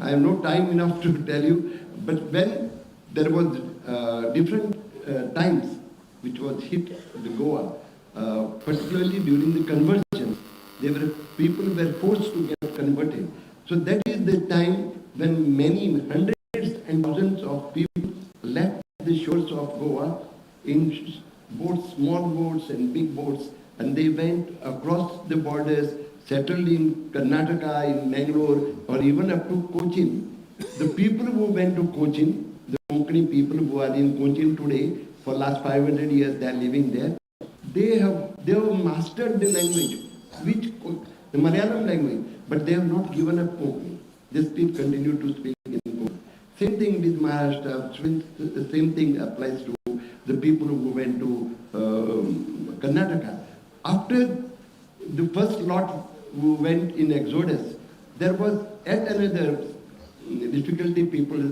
I have no time enough to tell you, but when there was different times which was hit the Goa, particularly during the conversion, people were forced to get converted. So that is the time when many hundreds and thousands of people left the shores of Goa in boats, small boats and big boats, and they went across the borders, settled in Karnataka, in Mangalore, or even up to Cochin. The people who went to Cochin, the Konkani people who are in Cochin today, for last 500 years they are living there, they have mastered the language, the Malayalam language, but they have not given up Konkani. They still continue to speak in Konkani. Same thing with Maharashtra, same thing applies to the people who went to Karnataka. After the first lot who went in Exodus, there was yet another difficulty people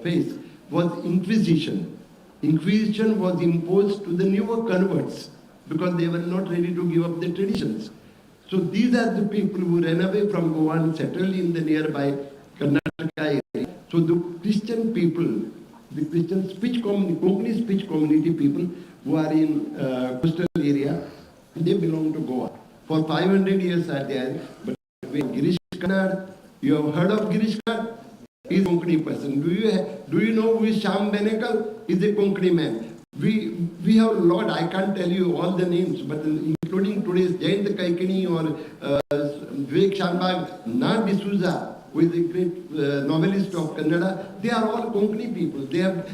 faced was Inquisition. Inquisition was imposed to the newer converts because they were not ready to give up their traditions. So these are the people who ran away from Goa and settled in the nearby Karnataka area. So the Christian people, the Christian speech community, Konkani speech community people who are in coastal area, they belong to Goa. For 500 years are there, but when Girish Karnad, you have heard of Girish Karnad? He is a Konkani person. Do you know who is Shyam Benekal? He is a Konkani man. We have a lot, I can't tell you all the names, but including today's Jayant Kaikini or Vivek Shambhag, Na D'Souza, who is a great novelist of Kannada, they are all Konkani people.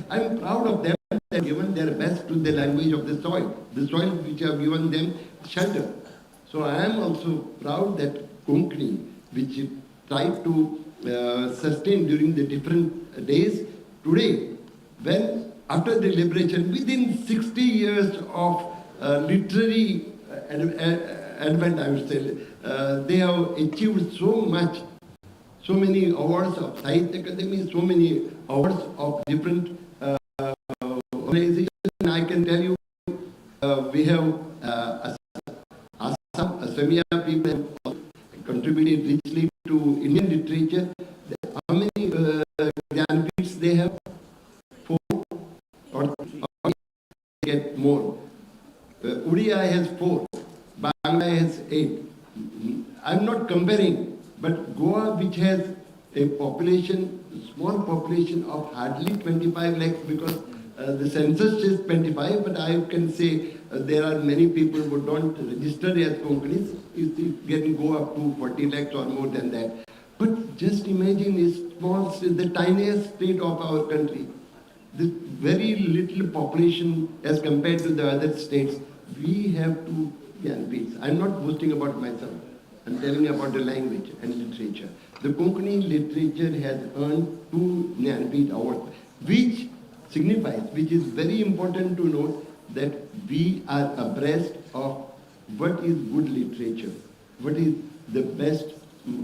I am proud of them. They have given their best to the language of the soil which have given them shelter. So I am also proud that Konkani, which tried to sustain during the different days, today, when after the liberation, within 60 years of literary advent, I would say, they have achieved so much, so many awards of Sahitya Academy, so many awards of different organizations. I can tell you, we have Assamia people have contributed richly to Indian literature. How many Jnanpeeths they have? 4 or get more. Udiya has 4, Bangla has 8. I'm not comparing, but Goa, which has a population, small population of hardly 25 lakhs, because the census says 25, but I can say there are many people who don't register as Konkanis. It can go up to 40 lakhs or more than that. But just imagine a small state, the tiniest state of our country, the very little population as compared to the other states. We have 2 Jnanpeeths. I'm not boasting about myself. I'm telling about the language and literature. The Konkani literature has earned 2 Jnanpeeth awards, which signifies, which is very important to note, that we are abreast of what is good literature, what is the best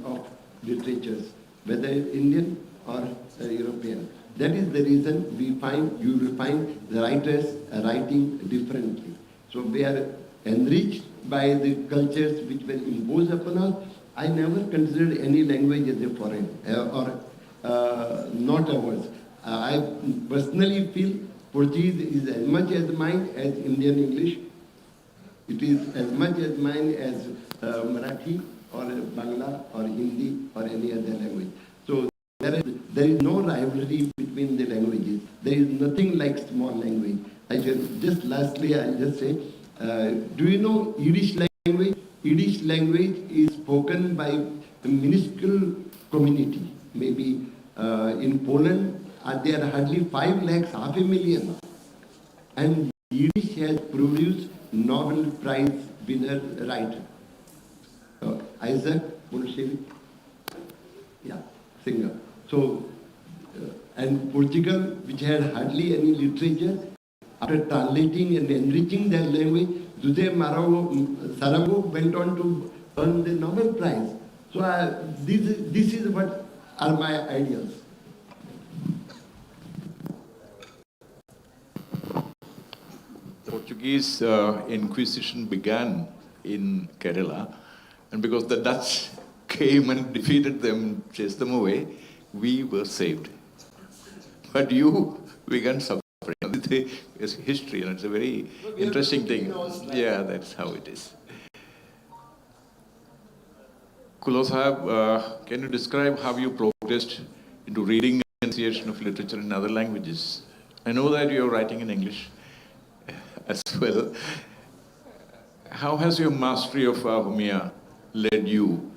of literatures, whether Indian or European. That is the reason you will find the writers writing differently. So we are enriched by the cultures which were imposed upon us. I never considered any language as a foreign or not ours. I personally feel Portuguese is as much as mine as Indian English. It is as much as mine as Marathi or Bangla or Hindi or any other language. So there is no rivalry between the languages. There is nothing like small language. Lastly, I'll just say, do you know Yiddish language? Yiddish language is spoken by a minuscule community. Maybe in Poland, there are hardly 5 lakhs, 500,000. And Yiddish has produced Nobel Prize winner writer. Isaac Bolshevik, singer. So, and Portugal, which had hardly any literature, after translating and enriching their language, José Saramago went on to earn the Nobel Prize. So this is what are my ideals. The Portuguese Inquisition began in Kerala, and because the Dutch came and defeated them, chased them away, we were saved. But you began suffering. It's history, and it's a very interesting thing. Yeah, that's how it is. Kulo Sahab, can you describe how you progressed into reading and pronunciation of literature in other languages? I know that you're writing in English as well. How has your mastery of Humia led you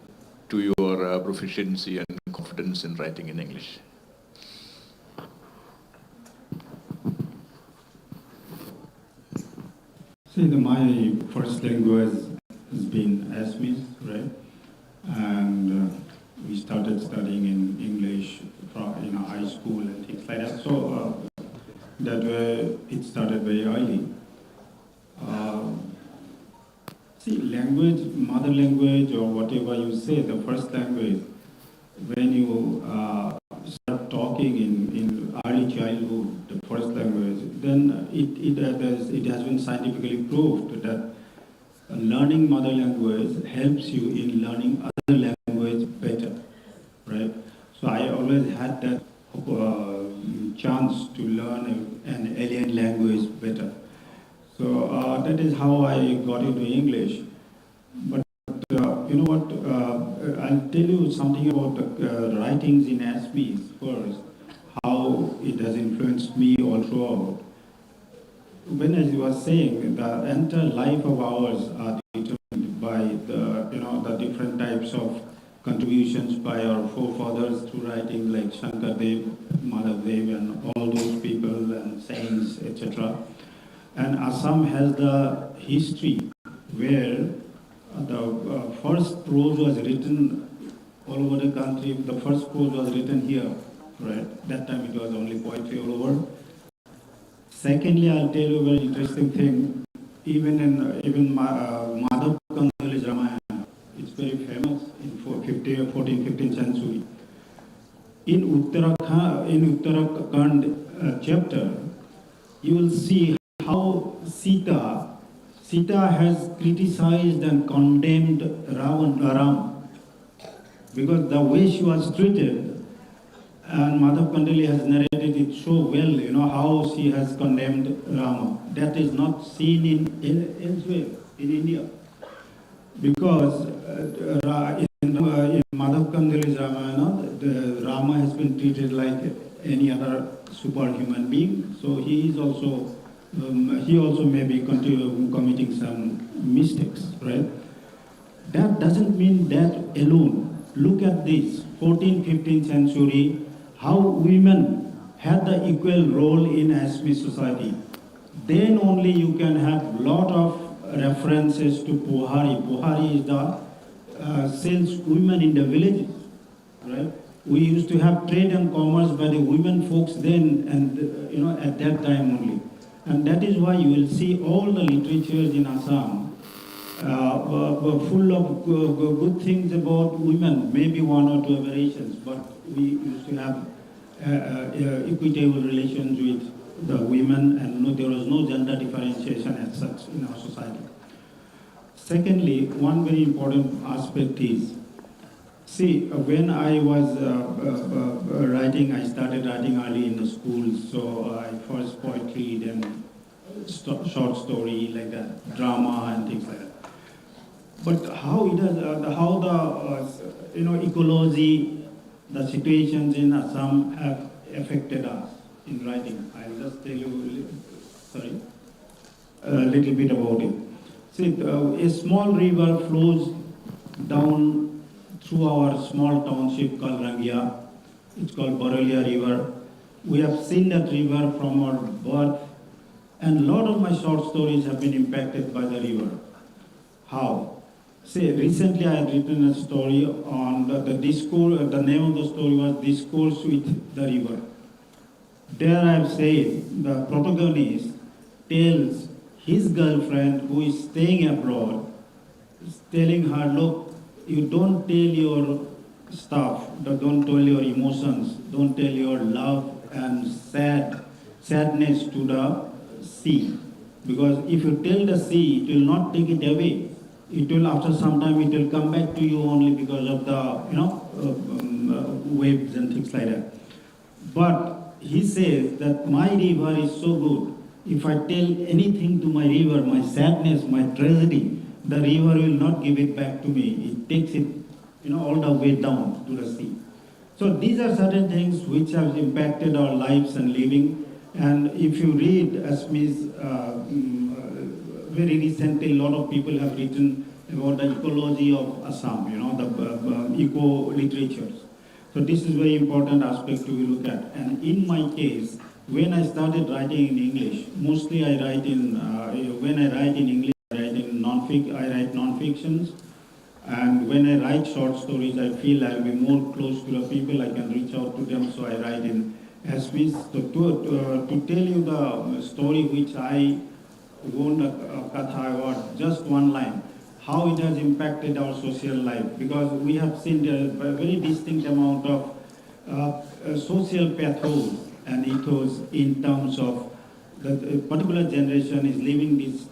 to your proficiency and confidence in writing in English? See, my first language has been Assamese, right? And we started studying in English in high school and things like that. So that way it started very early. See, language, mother language or whatever you say, the first language, when you start talking in early childhood, the first language, then it has been scientifically proved that learning mother language helps you in learning other language better, right? So I always had that chance to learn an alien language better. So that is how I got into English. But you know what? I'll tell you something about the writings in Assamese first, how it has influenced me all throughout. When as you were saying, the entire life of ours are determined by the different types of contributions by our forefathers to writing like Shankardev, Madhavdev and all those people and saints, etc. And Assam has the history where the first prose was written all over the country. The first prose was written here, right? That time it was only poetry all over. Secondly, I'll tell you a very interesting thing. Even Madhav Kandali's Ramayana, it's very famous in 14th century. In Uttarakhand chapter, you will see how Sita has criticized and condemned Ram because the way she was treated, and Madhav Kandali has narrated it so well, how she has condemned Rama. That is not seen in elsewhere in India. Because in Madhav Kandali's Ramayana, the Rama has been treated like any other superhuman being. So he is also, he also may be committing some mistakes, right? That doesn't mean that alone. Look at this, 14th, 15th century, how women had the equal role in Assamese society. Then only you can have lot of references to Pohari. Pohari is the saleswomen in the villages, right? We used to have trade and commerce by the women folks then and at that time only. And that is why you will see all the literatures in Assam full of good things about women, maybe one or two aberrations, but we used to have equitable relations with the women, and there was no gender differentiation as such in our society. Secondly, one very important aspect is, see, when I was writing, I started writing early in the school, so I first poetry, then short story, like that, drama and things like that. But how it has, how the ecology, the situations in Assam have affected us in writing. I'll just tell you, a little bit about it. See, a small river flows down through our small township called Rangia. It's called Baralia River. We have seen that river from our birth, and a lot of my short stories have been impacted by the river. How? See, recently I had written a story on the discourse, the name of the story was Discourse with the River. There I have said the protagonist tells his girlfriend who is staying abroad, is telling her, look, you don't tell your stuff, don't tell your emotions, don't tell your love and sadness to the sea. Because if you tell the sea, it will not take it away. It will, after some time, it will come back to you only because of the, waves and things like that. But he says that my river is so good. If I tell anything to my river, my sadness, my tragedy, the river will not give it back to me. It takes it, all the way down to the sea. So these are certain things which have impacted our lives and living. And if you read Asmi's, very recently, a lot of people have written about the ecology of Assam, the eco-literatures. So this is very important aspect to look at. And in my case, when I started writing in English, mostly I write in, when I write in English, I write non-fictions. And when I write short stories, I feel I'll be more close to the people, I can reach out to them, so I write in Asmis. So to tell you the story which I won a Katha award, just one line, how it has impacted our social life, because we have seen a very distinct amount of social pathos and ethos in terms of the particular generation is leaving this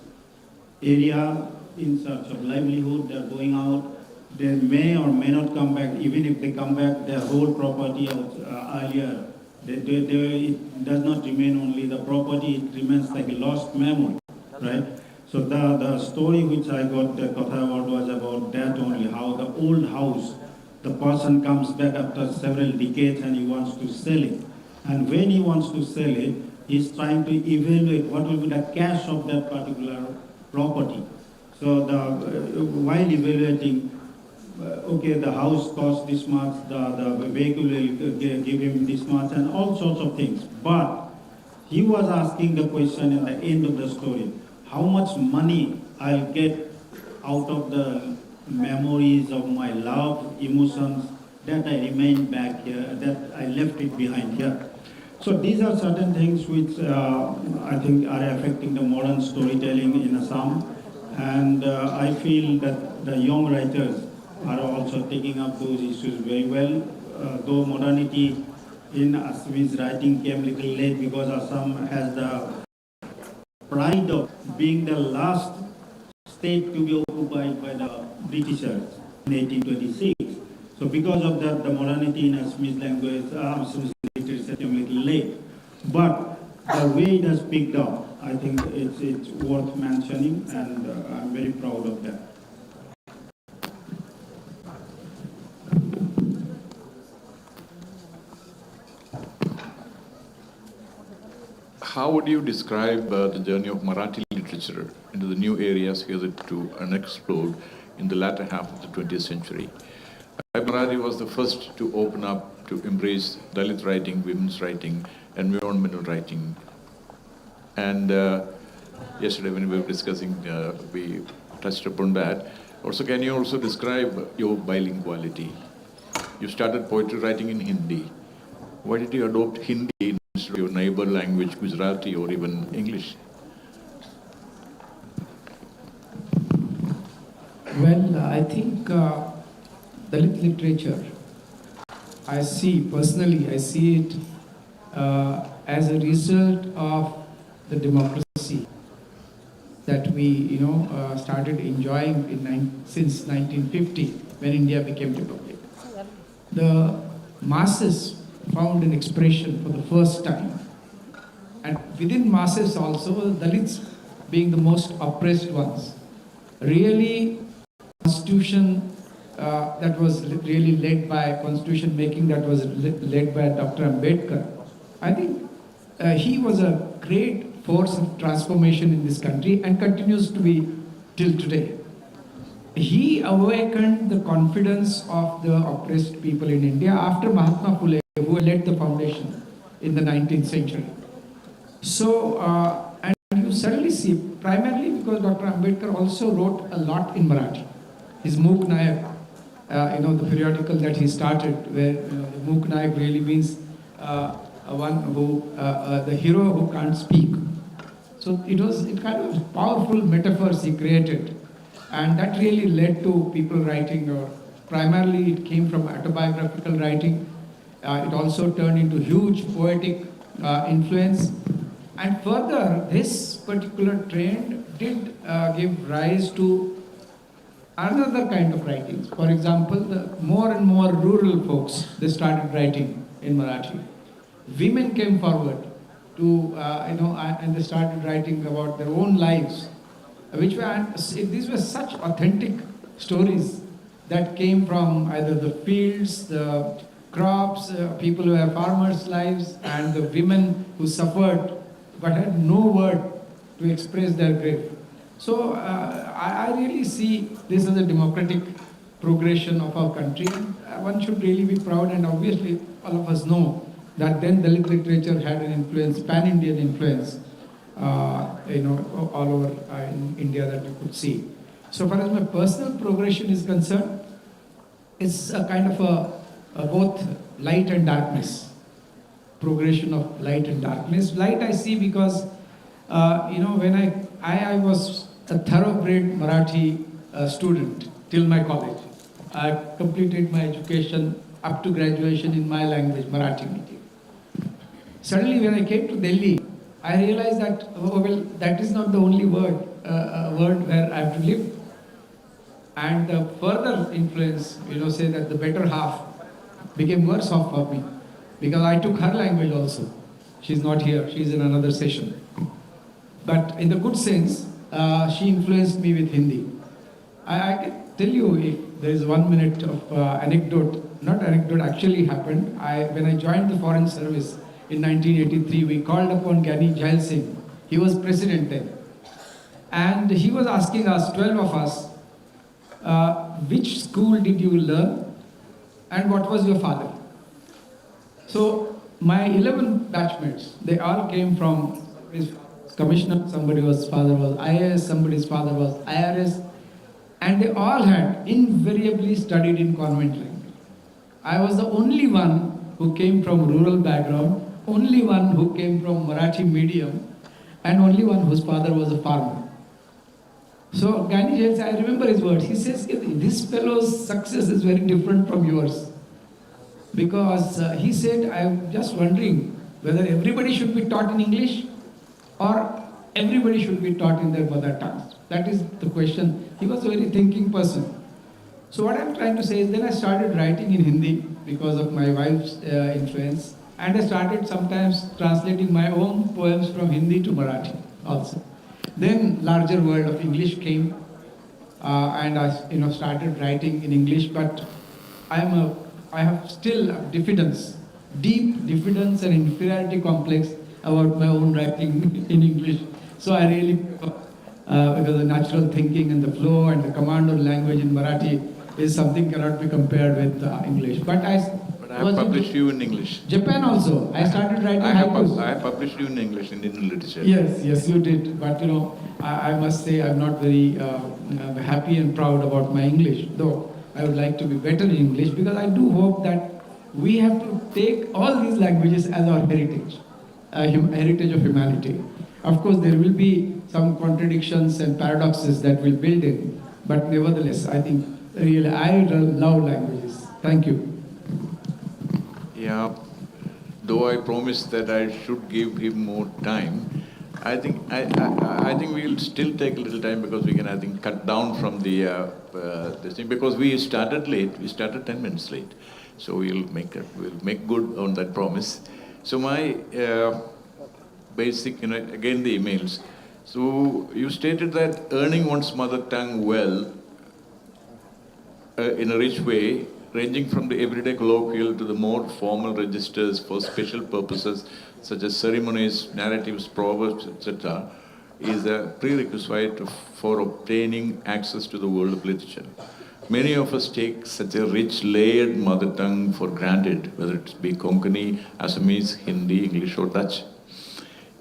area in search of livelihood. They're going out, they may or may not come back. Even if they come back, their whole property earlier, it does not remain only the property, it remains like a lost memory, right? So the story which I got the Katha award was about that only, how the old house, the person comes back after several decades and he wants to sell it. And when he wants to sell it, he's trying to evaluate what will be the cash of that particular property. So while evaluating, okay, the house costs this much, the vehicle will give him this much, and all sorts of things. But he was asking the question in the end of the story, how much money I'll get out of the memories of my love, emotions, that I remained back here, that I left it behind here. So these are certain things which I think are affecting the modern storytelling in Assam. And I feel that the young writers are also taking up those issues very well, though modernity in Assamese writing came a little late because Assam has the pride of being the last state to be occupied by the Britishers in 1826. So because of that, the modernity in Assamese language, Assamese literature came a little late. But the way it has picked up, I think it's worth mentioning, and I'm very proud of that. How would you describe the journey of Marathi literature into the new areas hitherto unexplored in the latter half of the 20th century? Marathi was the first to open up to embrace Dalit writing, women's writing, environmental writing. And yesterday when we were discussing, we touched upon that. Also, can you also describe your bilinguality? You started poetry writing in Hindi. Why did you adopt Hindi instead of your neighbor language, Gujarati, or even English? Well, I think Dalit literature, I see it as a result of the democracy that we, started enjoying since 1950, when India became republic. The masses found an expression for the first time, and within masses also, Dalits being the most oppressed ones, really constitution that was really led by constitution making that was led by Dr. Ambedkar. I think he was a great force of transformation in this country and continues to be till today. He awakened the confidence of the oppressed people in India after Mahatma Phule, who led the foundation in the 19th century. So, and you suddenly see, primarily because Dr. Ambedkar also wrote a lot in Marathi. His Mook Nayak, the periodical that he started, where Mook Nayak really means one who, the hero who can't speak. So it kind of powerful metaphors he created, and that really led to people writing, or primarily it came from autobiographical writing. It also turned into huge poetic influence, and further this particular trend did give rise to another kind of writings. For example, more and more rural folks, they started writing in Marathi. Women came forward to, and they started writing about their own lives, which were, these were such authentic stories that came from either the fields, the crops, people who have farmers' lives, and the women who suffered but had no word to express their grief. So I really see this as a democratic progression of our country. And one should really be proud, and obviously all of us know that then Dalit literature had an influence, pan-Indian influence, all over in India that you could see. So far as my personal progression is concerned, it's a kind of a both light and darkness, progression of light and darkness. Light I see because, when I was a thoroughbred Marathi student till my college. I completed my education up to graduation in my language, Marathi medium. Suddenly when I came to Delhi, I realized that, that is not the only word where I have to live. And the further influence, say that the better half became worse off for me. Because I took her language also. She's not here, she's in another session. But in the good sense, she influenced me with Hindi. I can tell you, if there is 1 minute of anecdote actually happened. When I joined the Foreign Service in 1983, we called upon Gyani Jail Singh. He was president then. And he was asking us, 12 of us, which school did you learn and what was your father? So my 11 batchmates, they all came from his commissioner, somebody's father was IAS, somebody's father was IRS, and they all had invariably studied in convent language. I was the only one who came from rural background, only one who came from Marathi medium, and only one whose father was a farmer. So Gandhi, I remember his words, he says, this fellow's success is very different from yours. Because he said, I'm just wondering whether everybody should be taught in English or everybody should be taught in their mother tongue. That is the question. He was a very thinking person. So what I'm trying to say is then I started writing in Hindi because of my wife's influence, and I started sometimes translating my own poems from Hindi to Marathi also. Then larger world of English came, and I started writing in English, but I have still a diffidence, deep diffidence and inferiority complex about my own writing in English. So I really, because the natural thinking and the flow and the command of language in Marathi is something cannot be compared with English. But I have published you in English. Japan also. I started writing haikus. I have published you in English, in Indian literature. Yes, you did. But I must say I'm not very happy and proud about my English, though I would like to be better in English, because I do hope that we have to take all these languages as our heritage, heritage of humanity. Of course, there will be some contradictions and paradoxes that will build in, but nevertheless, I think really I love languages. Thank you. Yeah, though I promised that I should give him more time, I think we'll still take a little time because we can, cut down from the this thing, because we started late. We started 10 minutes late, so we'll make good on that promise. So my basic, again the emails. So you stated that earning one's mother tongue well in a rich way, ranging from the everyday colloquial to the more formal registers for special purposes such as ceremonies, narratives, proverbs, etc., is a prerequisite for obtaining access to the world of literature. Many of us take such a rich, layered mother tongue for granted, whether it be Konkani, Assamese, Hindi, English or Dutch.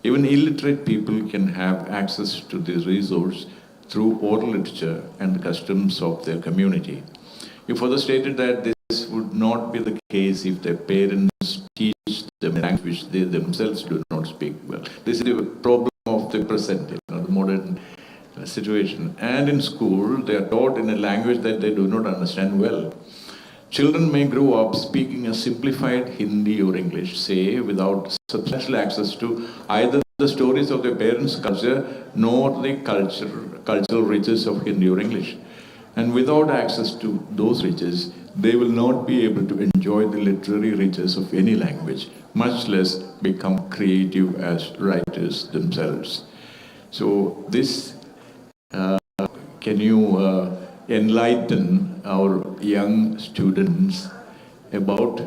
Even illiterate people can have access to this resource through oral literature and the customs of their community. You further stated that this would not be the case if their parents teach them a language they themselves do not speak well. This is the problem of the present, the modern situation. And in school, they are taught in a language that they do not understand well. Children may grow up speaking a simplified Hindi or English, say, without substantial access to either the stories of their parents' culture nor the cultural riches of Hindi or English. And without access to those riches, they will not be able to enjoy the literary riches of any language, much less become creative as writers themselves. So this, can you enlighten our young students about,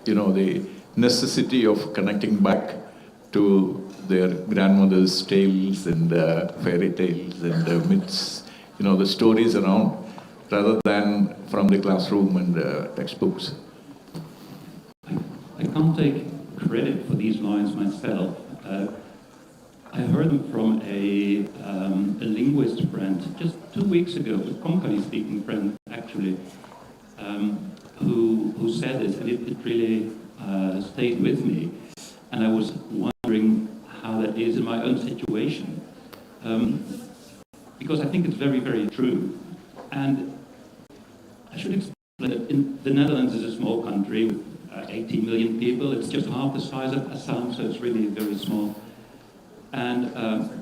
the necessity of connecting back to their grandmother's tales and fairy tales and myths, the stories around, rather than from the classroom and textbooks? I can't take credit for these lines myself. I heard them from a linguist friend just 2 weeks ago, a Konkani-speaking friend, actually, who said this, and it really stayed with me. And I was wondering how that is in my own situation. Because I think it's very, very true. And I should explain that the Netherlands is a small country with 18 million people. It's just half the size of Assam, so it's really very small. And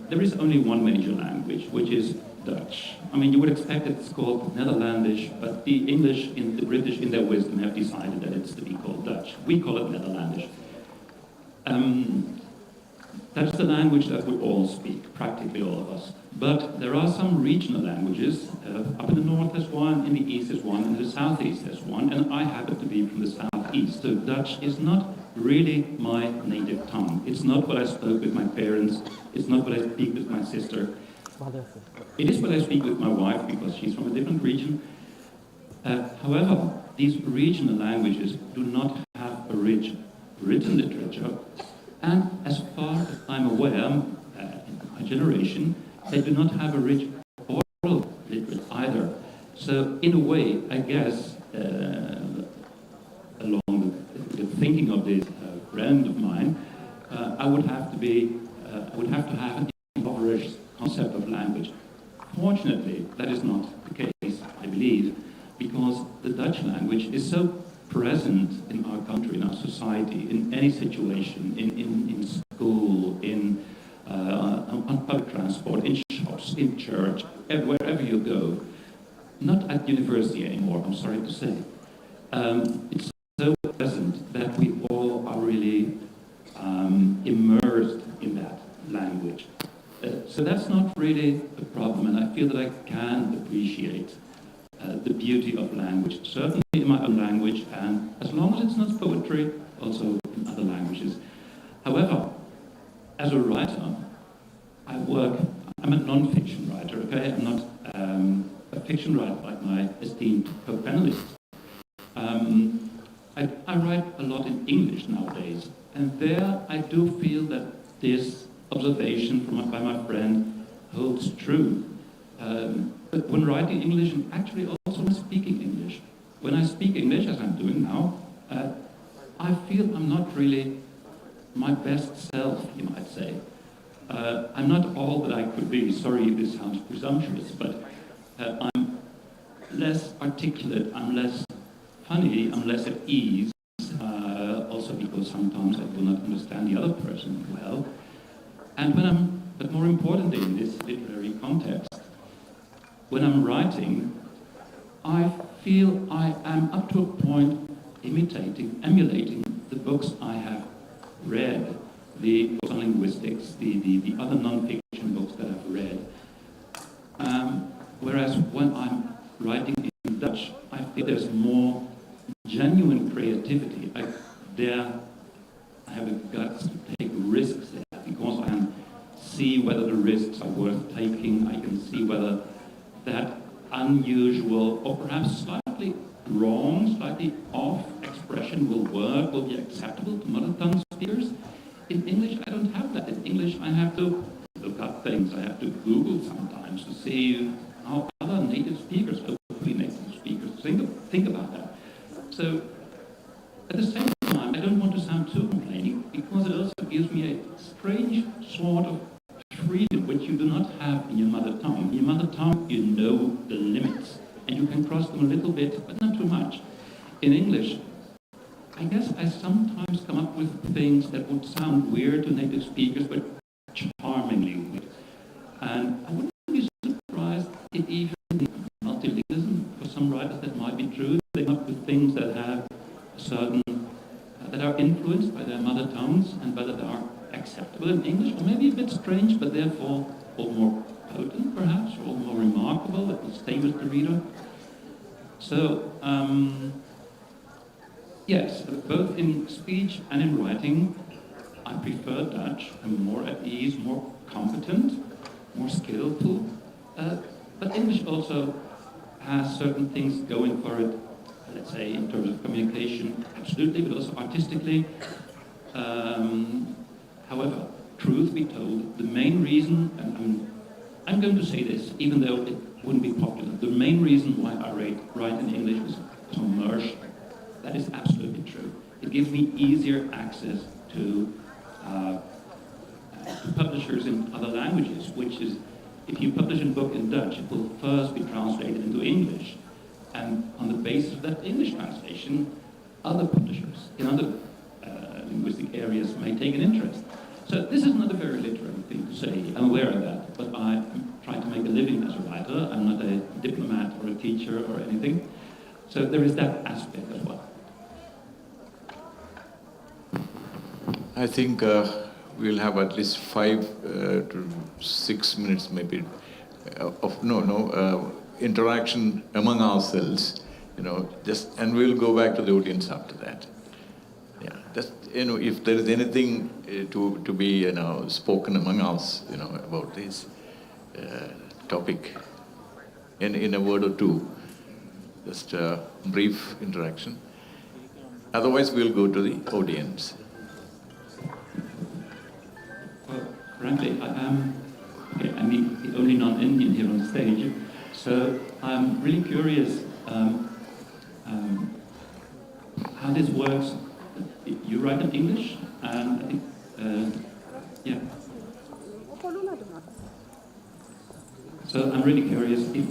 there is only one major language, which is Dutch. I mean, you would expect it's called Netherlandish, but the English, the British, in their wisdom, have decided that it's to be called Dutch. We call it Netherlandish. That's the language that we all speak, practically all of us. But there are some regional languages. Up in the north there's one, in the east there's one, in the southeast there's one, and I happen to be from the southeast. So Dutch is not really my native tongue. It's not what I spoke with my parents. It's not what I speak with my sister. It is what I speak with my wife, because she's from a different region. However, these regional languages do not have a rich written literature, and as far as I'm aware, in my generation, they do not have a rich oral literature either. So in a way, I guess, along the thinking of this friend of mine, I would have to have an impoverished concept of language. Fortunately, that is not the case, I believe, because the Dutch language is so present in our country, in our society, in any situation, in school, on public transport, in shops, in church, wherever you go. Not at university anymore, I'm sorry to say. It's so present that we all are really immersed in that language. So that's not really a problem, and I feel that I can appreciate the beauty of language, certainly in my own language, and as long as it's not poetry, also in other languages. However, as a writer, I'm a non-fiction writer, okay? I'm not a fiction writer like my esteemed co-panelists. I write a lot in English nowadays, and there I do feel that this observation by my friend holds true. But when writing English, and actually also when speaking English, when I speak English, as I'm doing now, I feel I'm not really my best self, you might say. I'm not all that I could be. Sorry if this sounds presumptuous, but I'm less articulate, I'm less funny, I'm less at ease, also because sometimes I do not understand the other person well. But more importantly in this literary context, when I'm writing, I feel I am up to a point emulating the books I have read, the books on linguistics, the other non-fiction books that I've read. Whereas when I'm writing in Dutch, I feel there's more genuine creativity. I have the guts to take risks there, because I can see whether the risks are worth taking. I can see whether that unusual, or perhaps slightly wrong, slightly off expression will work, will be acceptable to mother tongue speakers. In English, I don't have that. In English, I have to look up things. I have to Google sometimes to see how other native speakers, hopefully native speakers, think about that. So, at the same time, I don't want to sound too complaining, because it also gives me a strange sort of freedom which you do not have in your mother tongue. In your mother tongue, you know the limits, and you can cross them a little bit, but not too much. In English, I guess I sometimes come up with things that would sound weird to native speakers, but charmingly weird. And I wouldn't be surprised if even the multilingual are influenced by their mother tongues and whether they are acceptable in English, or maybe a bit strange, but therefore all more potent, perhaps, or all more remarkable, that will stay with the reader. So, yes, both in speech and in writing, I prefer Dutch. I'm more at ease, more competent, more skillful. But English also has certain things going for it, let's say, in terms of communication, absolutely, but also artistically. However, truth be told, the main reason, and I'm going to say this, even though it wouldn't be popular, the main reason why I write in English is commercial. That is absolutely true. It gives me easier access to publishers in other languages, which is, if you publish a book in Dutch, it will first be translated into English. And on the basis of that English translation, other publishers in other linguistic areas may take an interest. So this is not a very literary thing to say, I'm aware of that, but I try to make a living as a writer. I'm not a diplomat or a teacher or anything. So there is that aspect as well. I think we'll have at least 5 to 6 minutes maybe of interaction among ourselves, and we'll go back to the audience after that. Yeah, just, if there is anything to be, spoken among us, about this topic in a word or two, just a brief interaction. Otherwise, we'll go to the audience. Well, frankly, I'm the only non-Indian here on stage, so I'm really curious how this works. You write in English, and I think, yeah. So I'm really curious if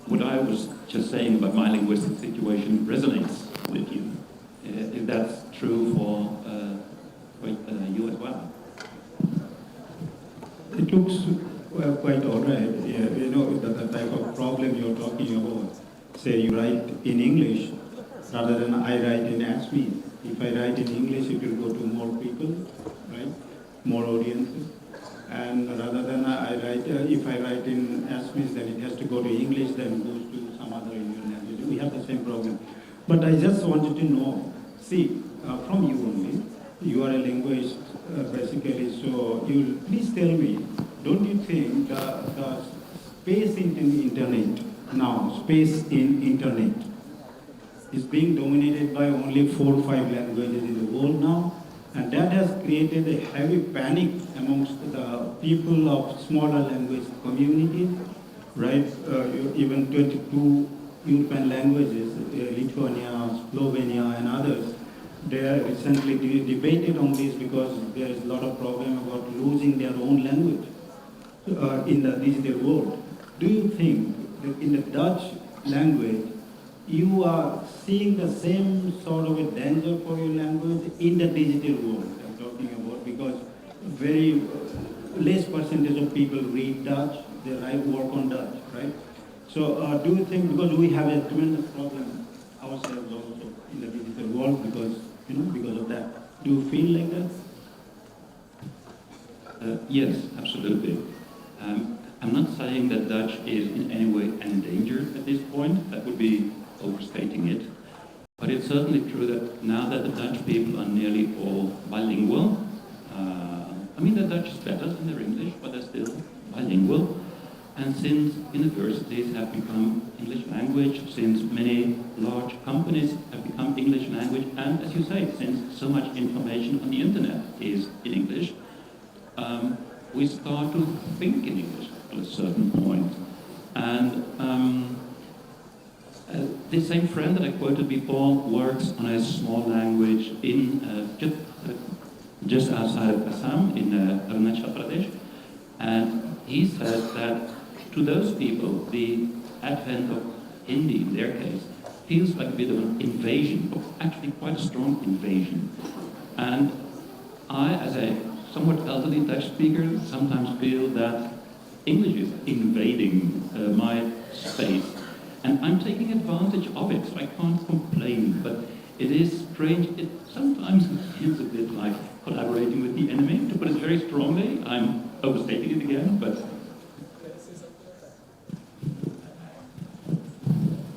what I was just saying about my linguistic situation resonates with you, if that's true for you as well. It looks quite all right. Yeah, the type of problem you're talking about. Say you write in English rather than I write in ASME. If I write in English, it will go to more people, right? More audiences. And rather than if I write in ASME, then it has to go to English, then goes to some other Indian language. We have the same problem. But I just wanted to know, from you only, you are a linguist, basically, so please tell me, don't you think the space in internet now, is being dominated by only 4 or 5 languages in the world now, and that has created a heavy panic amongst the people of smaller language communities, right? Even 22 European languages, Lithuania, Slovenia, and others, they are recently debated on this because there is a lot of problem about losing their own language in the digital world. Do you think that in the Dutch language, you are seeing the same sort of a danger for your language in the digital world I'm talking about, because very less percentage of people read Dutch, they work on Dutch, right? So do you think, because we have a tremendous problem ourselves also in the digital world because of that, do you feel like that? Yes, absolutely. I'm not saying that Dutch is in any way endangered at this point. That would be overstating it. But it's certainly true that now that the Dutch people are nearly all bilingual, their Dutch is better than their English, but they're still bilingual. And since universities have become English language, since many large companies have become English language, and as you say, since so much information on the internet is in English, we start to think in English at a certain point. And this same friend that I quoted before works on a small language in just outside of Assam in Arunachal Pradesh, and he said that to those people, the advent of Hindi, in their case, feels like a bit of an invasion, or actually quite a strong invasion. And I, as a somewhat elderly Dutch speaker, sometimes feel that English is invading my space. And I'm taking advantage of it, so I can't complain, but it is strange. It sometimes feels a bit like collaborating with the enemy, to put it very strongly. I'm overstating it again, but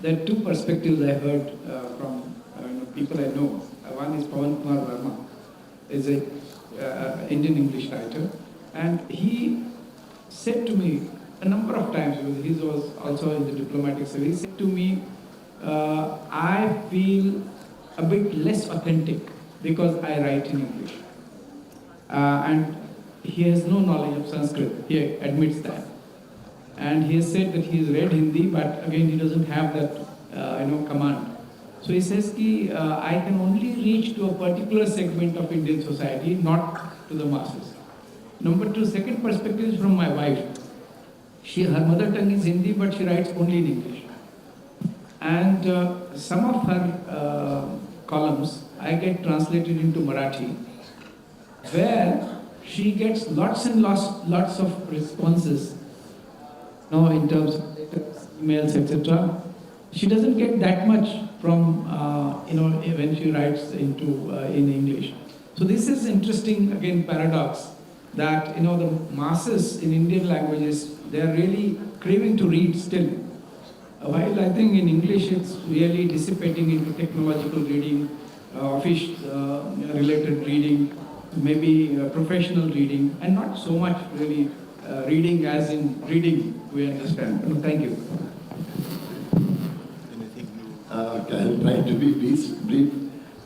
there are two perspectives I heard from people I know. One is Pawan Kumar Verma, is a Indian English writer, and he said to me a number of times, because he was also in the diplomatic service, he said to me, I feel a bit less authentic because I write in English. And he has no knowledge of Sanskrit, he admits that. And he has said that he has read Hindi, but again he doesn't have that command. So he says I can only reach to a particular segment of Indian society, not to the masses. Number two, second perspective is from my wife. Her mother tongue is Hindi, but she writes only in English. And some of her columns I get translated into Marathi, where she gets lots and lots of responses, in terms of letters, emails, etc. She doesn't get that much from when she writes in English. So this is interesting, again, paradox, that the masses in Indian languages, they are really craving to read still. While I think in English it's really dissipating into technological reading, office related reading, maybe professional reading, and not so much really reading as in reading, we understand. Thank you. Okay, I'll try to be brief.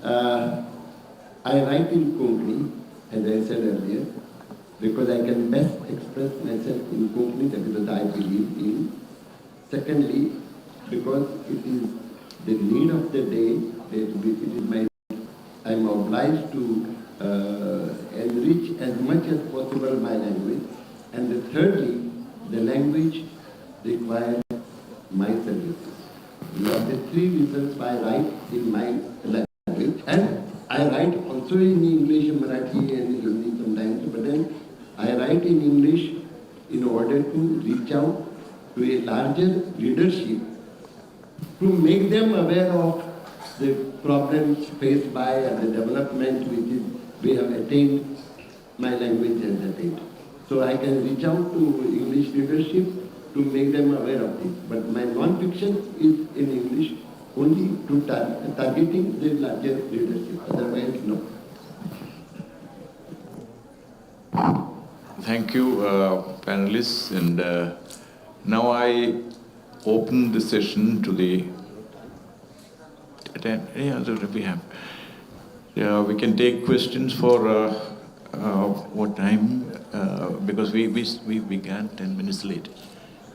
I write in Konkani, as I said earlier, because I can best express myself in Konkani, that is what I believe in. Secondly, because it is the need of the day, I am obliged to enrich as much as possible my language. And thirdly, the language requires my services. These are the three reasons why I write in my language. And I write also in English, Marathi and Hindi sometimes, but then I write in English in order to reach out to a larger readership, to make them aware of the problems faced by and the development we have attained, my language has attained. So I can reach out to English readership to make them aware of this. But my non-fiction is in English only to targeting the larger readership, otherwise no. Thank you, panelists. And now I open the session to the... we have. We can take questions for what time? Because we began 10 minutes late.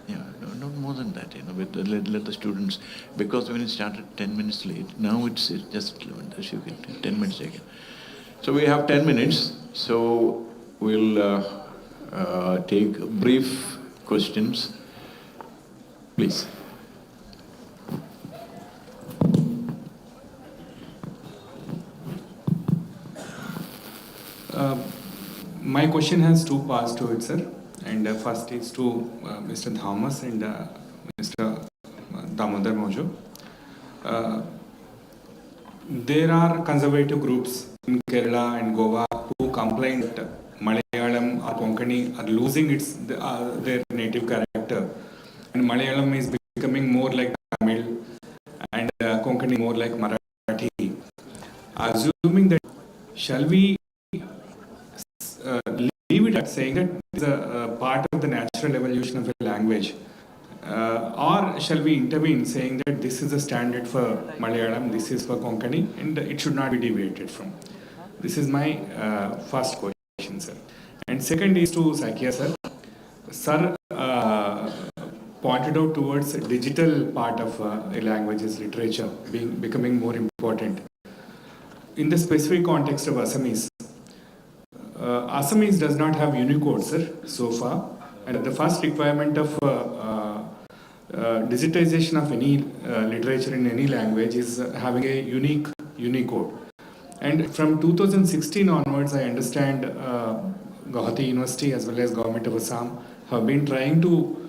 Yeah, no more than that, but let the students, because when it started 10 minutes late, now it's just 10 minutes again. So we have 10 minutes, so we'll take brief questions. Please. My question has two parts to it, sir. And first is to Mr. Thomas and Mr. Damodar Mojo. There are conservative groups in Kerala and Goa who complain that Malayalam or Konkani are losing their native character, and Malayalam is becoming more like Tamil and Konkani more like Marathi. Assuming that, shall we leave it at saying that it's a part of the natural evolution of a language, or shall we intervene saying that this is a standard for Malayalam, this is for Konkani, and it should not be deviated from? This is my first question, sir. And second is to Sakya, sir. Sir pointed out towards a digital part of a language's literature becoming more important. In the specific context of Assamese, Assamese does not have Unicode, sir, so far. And the first requirement of digitization of any literature in any language is having a unique Unicode. And from 2016 onwards, I understand Guwahati University as well as Government of Assam have been trying to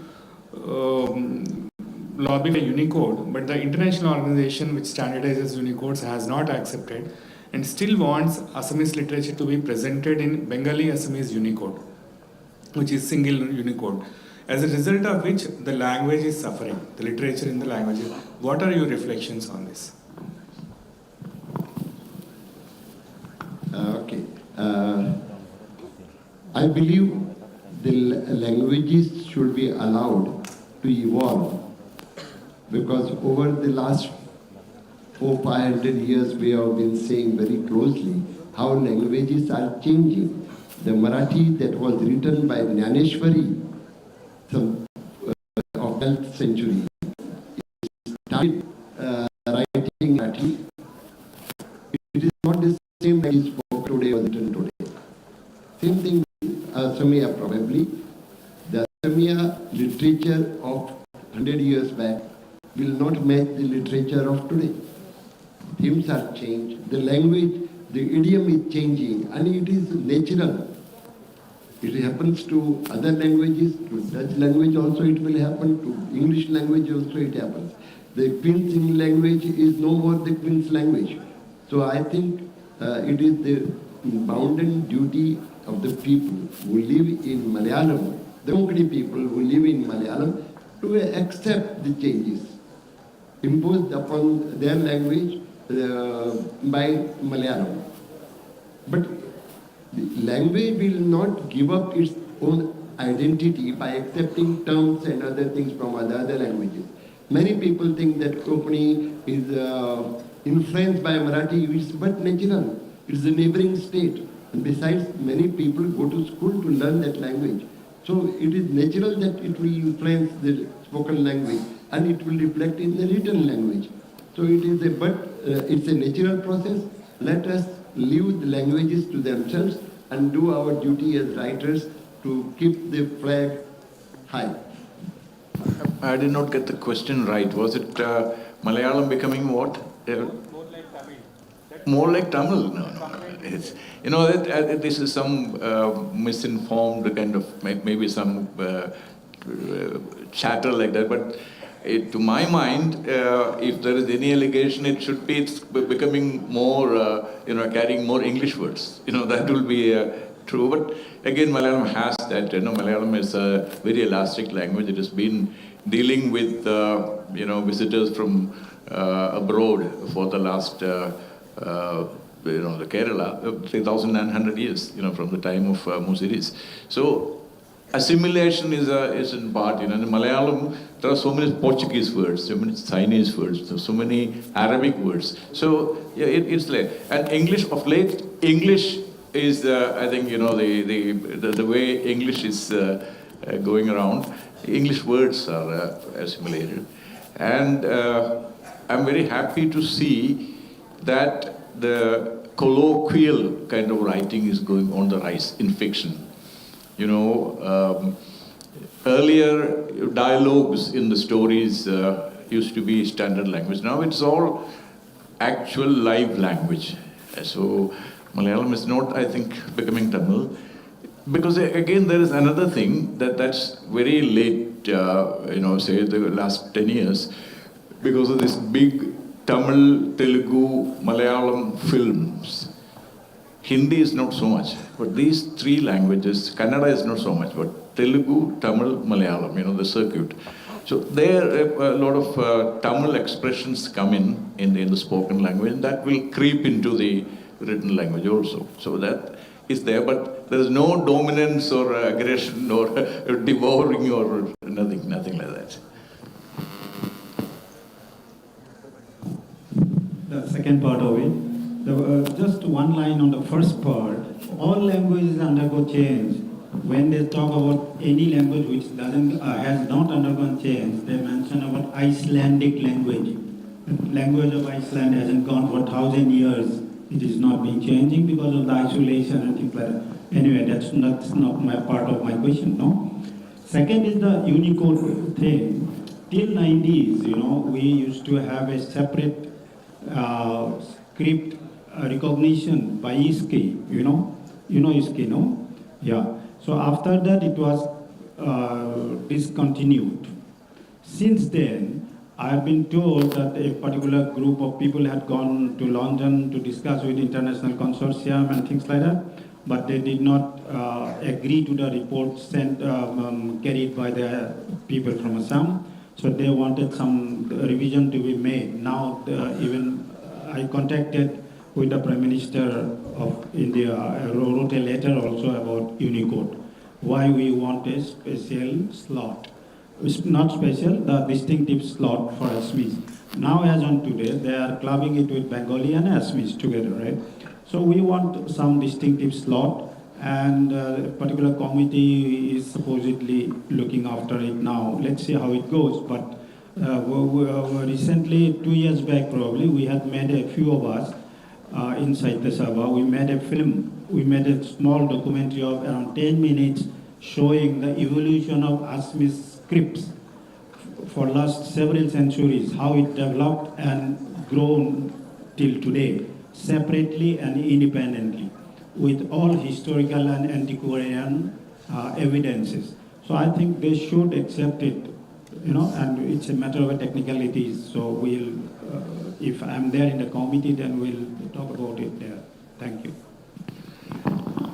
lobby for Unicode, but the international organization which standardizes Unicodes has not accepted and still wants Assamese literature to be presented in Bengali Assamese Unicode, which is single Unicode. As a result of which the language is suffering, the literature in the language. What are your reflections on this? Okay. I believe the languages should be allowed to evolve, because over the last 400-500 years we have been saying very closely how languages are changing. The Marathi that was written by Jnaneshwari of 12th century started writing Marathi. It is not the same that is spoken today or written today. Same thing with Assamia probably. The Assamia literature of 100 years back will not match the literature of today. Themes are changed, the language, the idiom is changing, and it is natural. It happens to other languages, to Dutch language also it will happen, to English language also it happens. The Queen's English language is no more the Queen's language. So I think it is the bounden duty of the people who live in Malayalam, the Konkani people who live in Malayalam, to accept the changes imposed upon their language by Malayalam. But the language will not give up its own identity by accepting terms and other things from other languages. Many people think that Konkani is influenced by Marathi, it's but natural. It's a neighboring state. And besides, many people go to school to learn that language. So it is natural that it will influence the spoken language and it will reflect in the written language. So it is it's a natural process. Let us leave the languages to themselves and do our duty as writers to keep the flag high. I did not get the question right. Was it Malayalam becoming what? More like Tamil? No. It's, this is some misinformed kind of, maybe some chatter like that. But to my mind, if there is any allegation, it should be it's becoming more, carrying more English words. That will be true. But again, Malayalam has that. Malayalam is a very elastic language. It has been dealing with, visitors from abroad for the last, the Kerala, 3,900 years, from the time of Musiris. So assimilation is in part, in Malayalam, there are so many Portuguese words, so many Chinese words, so many Arabic words. So yeah, it's like, and English of late, English is, I think, the way English is going around, English words are assimilated. And I'm very happy to see that the colloquial kind of writing is going on the rise in fiction. Earlier dialogues in the stories used to be standard language. Now it's all actual live language. So Malayalam is not, I think, becoming Tamil. Because again, there is another thing that's very late, say the last 10 years, because of this big Tamil, Telugu, Malayalam films. Hindi is not so much, but these three languages, Kannada is not so much, but Telugu, Tamil, Malayalam, the circuit. So there a lot of Tamil expressions come in the spoken language, and that will creep into the written language also. So that is there, but there is no dominance or aggression or devouring or nothing like that. The second part of it, just one line on the first part. All languages undergo change. When they talk about any language which has not undergone change, they mention about Icelandic language. The language of Iceland hasn't gone for 1,000 years. It is not been changing because of the isolation and things like that. Anyway, that's not my part of my question, no? Second is the Unicode thing. Till 90s, we used to have a separate script recognition by ISKI, you know ISKI, no? Yeah. So after that it was discontinued. Since then, I have been told that a particular group of people had gone to London to discuss with international consortium and things like that, but they did not agree to the report sent carried by the people from Assam. So they wanted some revision to be made. Now even I contacted with the Prime Minister of India, wrote a letter also about Unicode. Why we want a special slot. It's not special, the distinctive slot for Assamese. Now as on today, they are clubbing it with Bengali and Assamese together, right? So we want some distinctive slot, and a particular committee is supposedly looking after it now. Let's see how it goes. But recently, 2 years back probably, we had made a few of us inside the Sabha. We made a film. We made a small documentary of around 10 minutes showing the evolution of Assamese scripts for last several centuries, how it developed and grown till today, separately and independently, with all historical and antiquarian evidences. So I think they should accept it, and it's a matter of technicalities. So we'll, if I'm there in the committee, then we'll talk about it there. Thank you.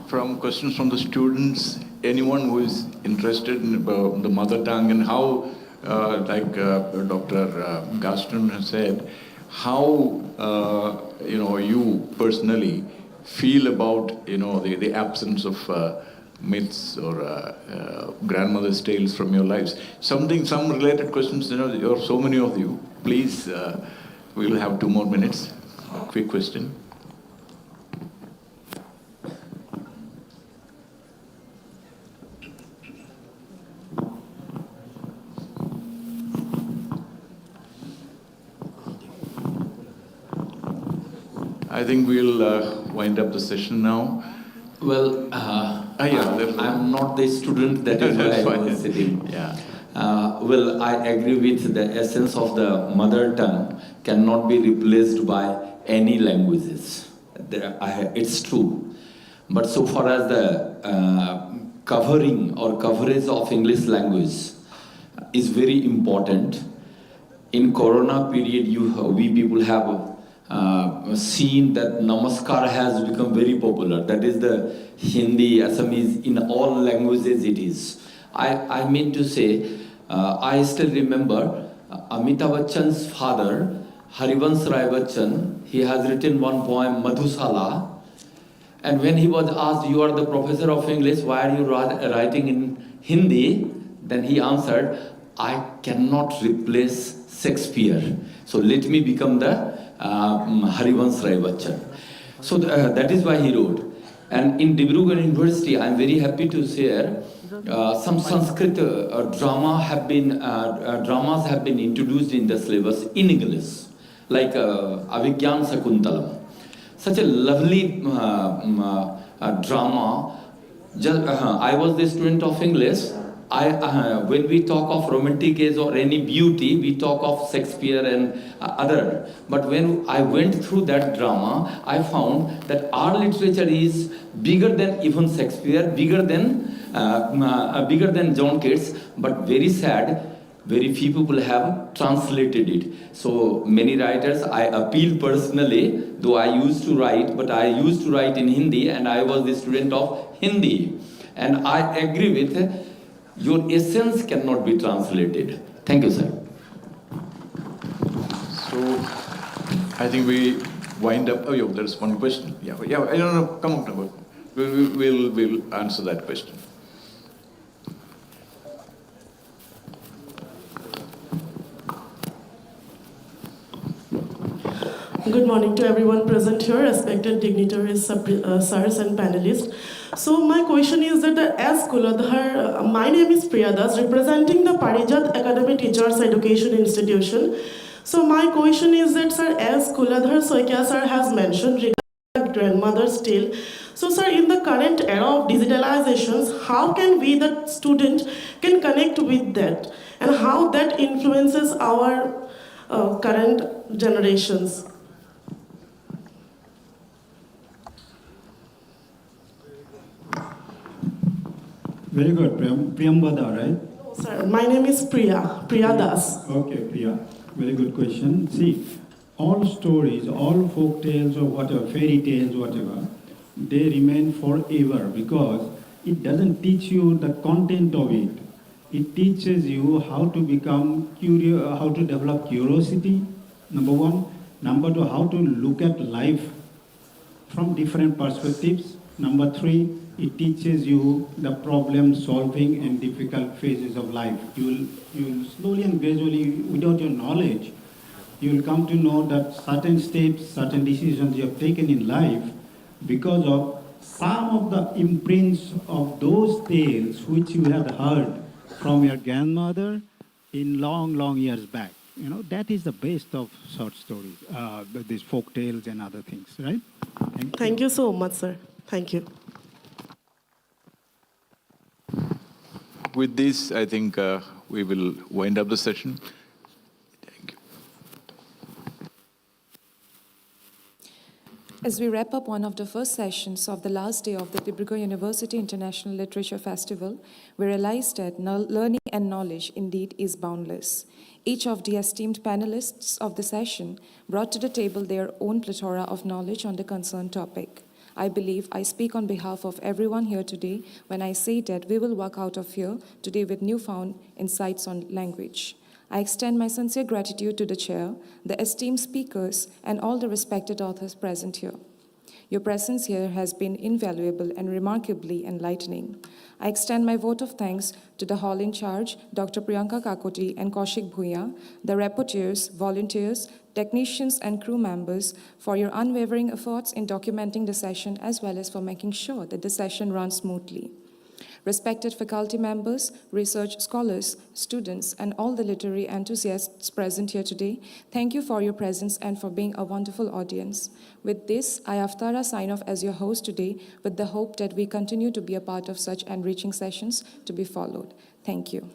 From questions from the students, anyone who is interested in the mother tongue and how, like Dr. Gaston has said, how you personally feel about the absence of myths or grandmother's tales from your lives. Some related questions. There are so many of you. Please, we will have 2 more minutes. A quick question. I think we'll wind up the session now. Well, I'm not the student, that is why I was sitting. Yeah. Well, I agree with the essence of the mother tongue cannot be replaced by any languages. It's true. But so far as the covering or coverage of English language is very important. In Corona period, we people have seen that Namaskar has become very popular. That is the Hindi, Assamese, in all languages it is. I mean to say, I still remember Amitabh Bachchan's father, Harivansh Rai Bachchan, he has written one poem, Madhusala, and when he was asked, you are the professor of English, why are you writing in Hindi? Then he answered, I cannot replace Shakespeare, so let me become the Harivansh Rai Bachchan. So that is why he wrote. And in Dibrugarh University, I am very happy to share some Sanskrit dramas have been introduced in the syllabus in English, like Avigyan Sakuntalam. Such a lovely drama. I was the student of English. When we talk of romantic age or any beauty, we talk of Shakespeare and other. But when I went through that drama, I found that our literature is bigger than even Shakespeare, bigger than John Keats. But very sad, very few people have translated it. So many writers, I appeal personally, though I used to write, but I used to write in Hindi, and I was the student of Hindi. And I agree with your essence cannot be translated. Thank you, sir. So, I think we wind up. Oh, yeah, there's one question. Yeah, I don't know. Come on. We'll answer that question. Good morning to everyone present here, respected dignitaries, sirs and panelists. So my question is that as Kuladhar, my name is Priya Das, representing the Parijat Academy Teachers Education Institution. So my question is that, sir, as Kuladhar Soikia sir has mentioned regarding grandmother's tale, so sir, in the current era of digitalizations, how can we, the student, can connect with that, and how that influences our current generations? Very good, Priyambada, right? Sir, my name is Priya Das. Okay, Priya. Very good question. See, all stories, all folk tales or whatever, fairy tales, whatever, they remain forever because it doesn't teach you the content of it. It teaches you how to become curious, how to develop curiosity, number one. Number two, how to look at life from different perspectives. Number three, it teaches you the problem solving in difficult phases of life. You will slowly and gradually, without your knowledge, you will come to know that certain steps, certain decisions you have taken in life because of some of the imprints of those tales which you have heard from your grandmother in long, long years back. You know, that is the best of short stories, these folk tales and other things, right? Thank you so much, sir. Thank you. With this, I think we will wind up the session. Thank you. As we wrap up one of the first sessions of the last day of the Dibrugarh University International Literature Festival, we realized that learning and knowledge indeed is boundless. Each of the esteemed panelists of the session brought to the table their own plethora of knowledge on the concerned topic. I believe I speak on behalf of everyone here today when I say that we will walk out of here today with newfound insights on language. I extend my sincere gratitude to the chair, the esteemed speakers, and all the respected authors present here. Your presence here has been invaluable and remarkably enlightening. I extend my vote of thanks to the hall in charge, Dr. Priyanka Kakoti and Kaushik Bhuya, the rapporteurs, volunteers, technicians, and crew members for your unwavering efforts in documenting the session as well as for making sure that the session runs smoothly. Respected faculty members, research scholars, students, and all the literary enthusiasts present here today, thank you for your presence and for being a wonderful audience. With this, I, Aftara, sign off as your host today with the hope that we continue to be a part of such enriching sessions to be followed. Thank you.